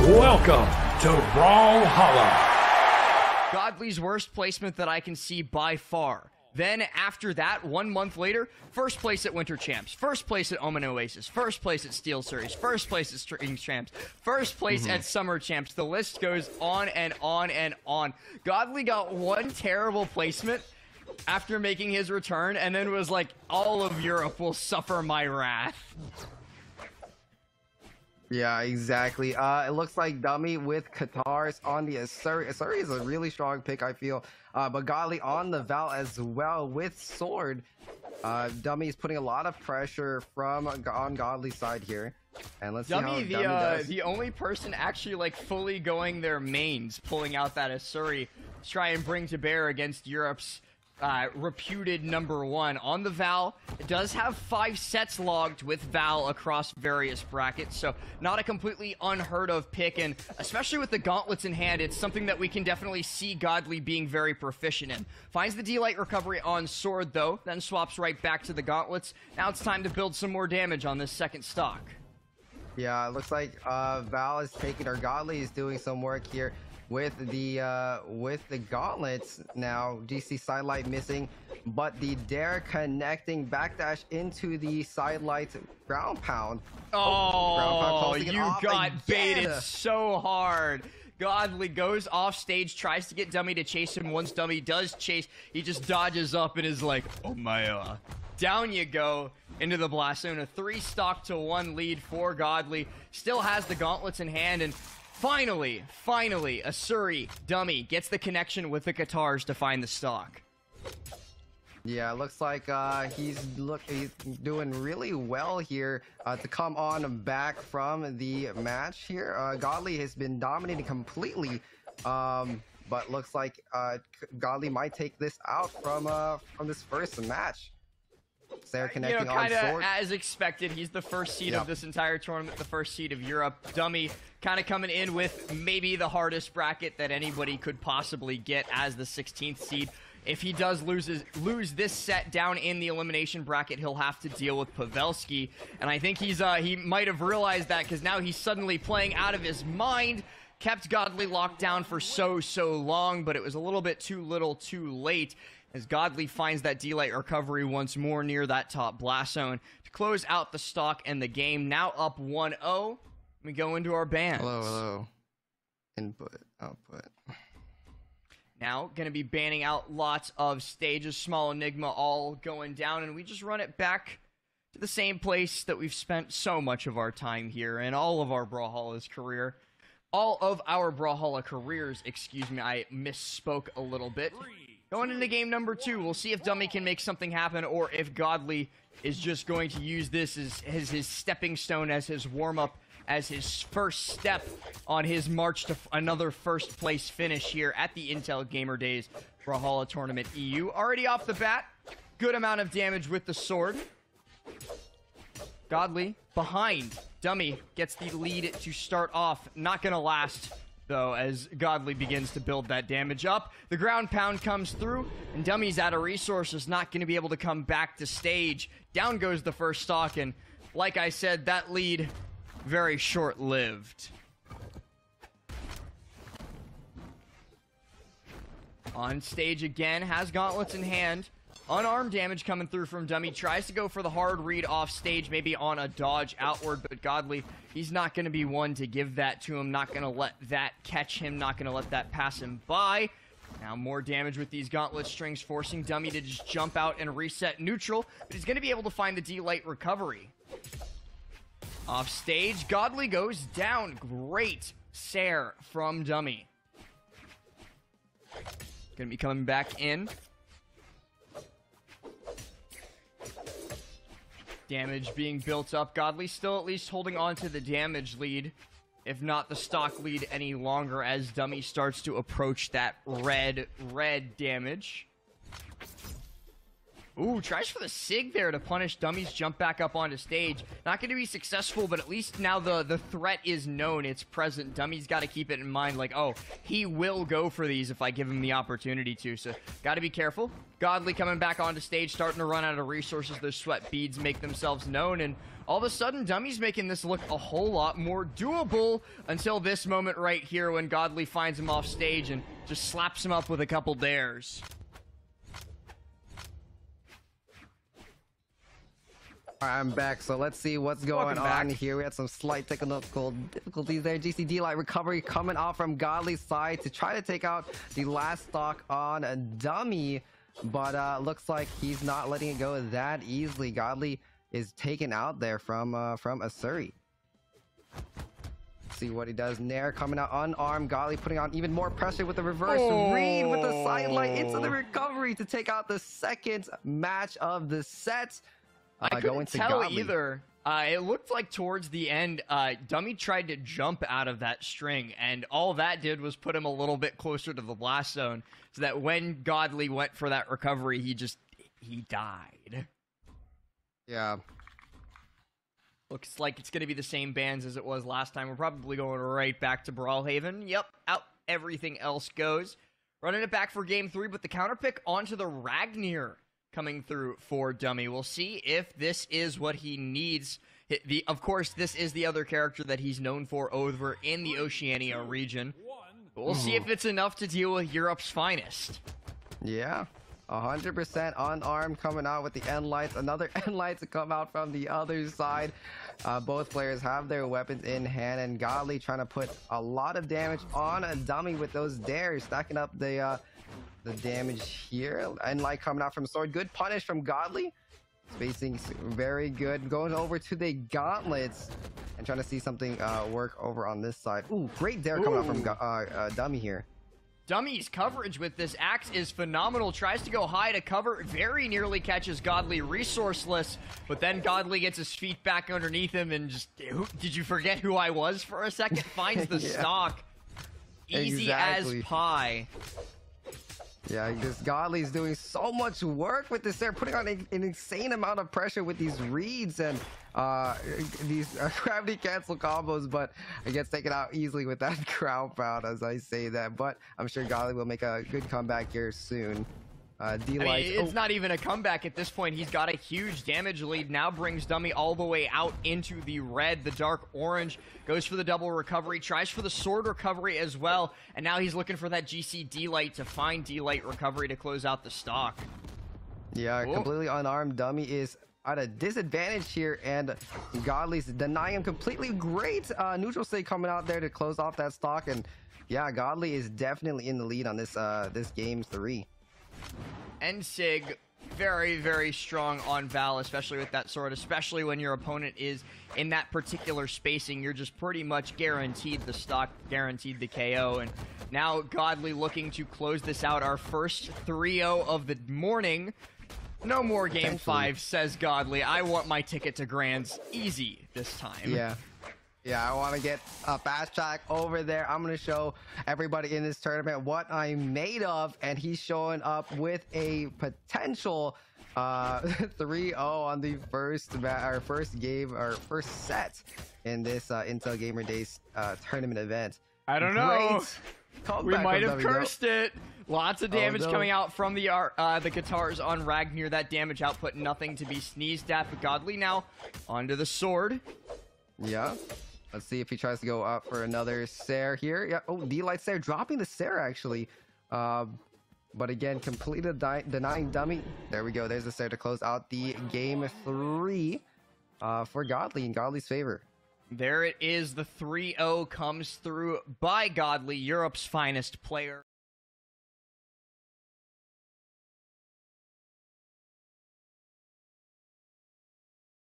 Welcome to Brawlhalla. Godly's worst placement that I can see by far. Then after that, 1 month later, first place at Winter Champs, first place at Omen Oasis, first place at Steel Series, first place at Strings Champs, first place at Summer Champs. The list goes on and on and on. Godly got one terrible placement after making his return and then was like, all of Europe will suffer my wrath. Yeah, exactly. It looks like Dummy with Katars on the Asuri. Asuri is a really strong pick, I feel. But Godly on the Val as well with Sword. Dummy is putting a lot of pressure on Godly's side here. And let's see how Dummy does. The only person actually like fully going their mains, pulling out that Asuri to try and bring to bear against Europe's reputed #1 on the Val. It does have 5 sets logged with Val across various brackets, so not a completely unheard of pick, and especially with the gauntlets in hand, it's something that we can definitely see Godly being very proficient in. Finds the D-Light recovery on Sword though, then swaps right back to the gauntlets. Now it's time to build some more damage on this second stock. Yeah, it looks like Val is taking, or Godly is doing some work here with the gauntlets. Now DC sidelight missing, but the dare connecting backdash into the sidelight ground pound. Oh, you got baited so hard. Godly goes off stage, tries to get Dummy to chase him. Once Dummy does chase, he just dodges up and is like, oh my, down you go into the blast zone. A 3-stock to 1 lead for Godly. Still has the gauntlets in hand, and finally, Asuri, Dummy, gets the connection with the Katars to find the stock. Yeah, it looks like he's doing really well here to come on back from the match here. Godly has been dominating completely, but looks like Godly might take this out from this first match. They're connecting on Sword. As expected, he's the first seed of this entire tournament, the first seed of Europe. Dummy kind of coming in with maybe the hardest bracket that anybody could possibly get as the 16th seed. If he does lose this set down in the elimination bracket, he'll have to deal with Pavelski. And I think he might have realized that, because now he's suddenly playing out of his mind. Kept Godly locked down for so long, but it was a little bit too little too late, as Godly finds that D-Light recovery once more near that top blast zone to close out the stock and the game. Now up 1-0. We go into our bans. Hello. Input, output. Now, going to be banning out lots of stages, Small Enigma all going down, and we just run it back to the same place that we've spent so much of our time here and all of our Brawlhalla's career. All of our Brawlhalla careers, excuse me, I misspoke a little bit. Going into game number 2, we'll see if Dummy can make something happen, or if Godly is just going to use this as his stepping stone, as his warm-up, as his first step on his march to another first place finish here at the Intel Gamer Days Brawlhalla Tournament EU. Already off the bat, good amount of damage with the sword. Godly behind. Dummy gets the lead to start off. Not gonna last though, as Godly begins to build that damage up. The ground pound comes through, and Dummy's out of resources, not going to be able to come back to stage. Down goes the first stock, and like I said, that lead, very short-lived. On stage again, has gauntlets in hand. Unarmed damage coming through from Dummy. Tries to go for the hard read off stage, maybe on a dodge outward, but Godly, he's not going to be one to give that to him. Not going to let that catch him. Not going to let that pass him by. Now more damage with these gauntlet strings, forcing Dummy to just jump out and reset neutral, but he's going to be able to find the D-Light recovery. Off stage, Godly goes down. Great Sair from Dummy. Going to be coming back in. Damage being built up. Godly still at least holding on to the damage lead, if not the stock lead any longer, as Dummy starts to approach that red damage. Ooh, tries for the Sig there to punish Dummy's jump back up onto stage. Not going to be successful, but at least now the threat is known. It's present. Dummy's got to keep it in mind, like, oh, he will go for these if I give him the opportunity to. So, got to be careful. Godly coming back onto stage, starting to run out of resources. Those sweat beads make themselves known, and all of a sudden, Dummy's making this look a whole lot more doable until this moment right here when Godly finds him off stage and just slaps him up with a couple dares. I'm back, so let's see what's going on here. We had some slight technical difficulties there. GCD light recovery coming out from Godly's side to try to take out the last stock on a Dummy, but looks like he's not letting it go that easily. Godly is taken out there from Asuri. See what he does. Nair coming out unarmed. Godly putting on even more pressure with the reverse read with the sidelight into the recovery to take out the second match of the set. I couldn't tell either. It looked like towards the end, Dummy tried to jump out of that string, and all that did was put him a little bit closer to the blast zone, so that when Godly went for that recovery, he died. Yeah. Looks like it's going to be the same bans as it was last time. We're probably going right back to Brawlhaven. Yep, out everything else goes. Running it back for game 3, but the counter pick onto the Ragnir coming through for Dummy. We'll see if this is what he needs. Of course, this is the other character that he's known for over in the Oceania region. But we'll see if it's enough to deal with Europe's finest. Yeah, 100% unarmed coming out with the end lights. Another end light to come out from the other side. Both players have their weapons in hand, and Godly trying to put a lot of damage on a Dummy with those dares, stacking up the damage here. And light coming out from sword. Good punish from Godly. Spacing very good. Going over to the gauntlets and trying to see something work over on this side. Ooh, great dare coming out from Dummy here. Dummy's coverage with this axe is phenomenal. Tries to go high to cover. Very nearly catches Godly resourceless. But then Godly gets his feet back underneath him and just... Did you forget who I was for a second? Finds the stock. Easy as pie. Yeah, this Godly's doing so much work with this. They're putting on an insane amount of pressure with these reads and these gravity cancel combos, but it gets taken out easily with that crowd pound as I say that. But I'm sure Godly will make a good comeback here soon. It's not even a comeback at this point. He's got a huge damage lead. Now brings Dummy all the way out into the red. The dark orange goes for the double recovery. Tries for the sword recovery as well. And now he's looking for that GC D-Light to find D-Light recovery to close out the stock. Yeah, completely unarmed Dummy is at a disadvantage here, and Godly's denying him completely. Great neutral state coming out there to close off that stock. And yeah, Godly is definitely in the lead on this this game 3. And Sig, very, very strong on Val, especially with that sword, especially when your opponent is in that particular spacing. You're just pretty much guaranteed the stock, guaranteed the KO. And now Godly looking to close this out. Our first 3-0 of the morning. No more game 5, says Godly. I want my ticket to Grands easy this time. Yeah, I want to get a fast track over there. I'm going to show everybody in this tournament what I'm made of, and he's showing up with a potential 3-0 on the first game, or first set in this Intel Gamer Days tournament event. I don't know. We might have cursed it. Lots of damage coming out from the guitars on Ragnir. That damage output, nothing to be sneezed at. But Godly now onto the sword. Yeah. Let's see if he tries to go up for another Sair here. Yeah. Oh, D-Light Sair, dropping the Sair actually. But again, completely denying Dummy. There we go. There's the Sair to close out the game 3 for Godly in Godly's favor. There it is. The 3-0 comes through by Godly, Europe's finest player.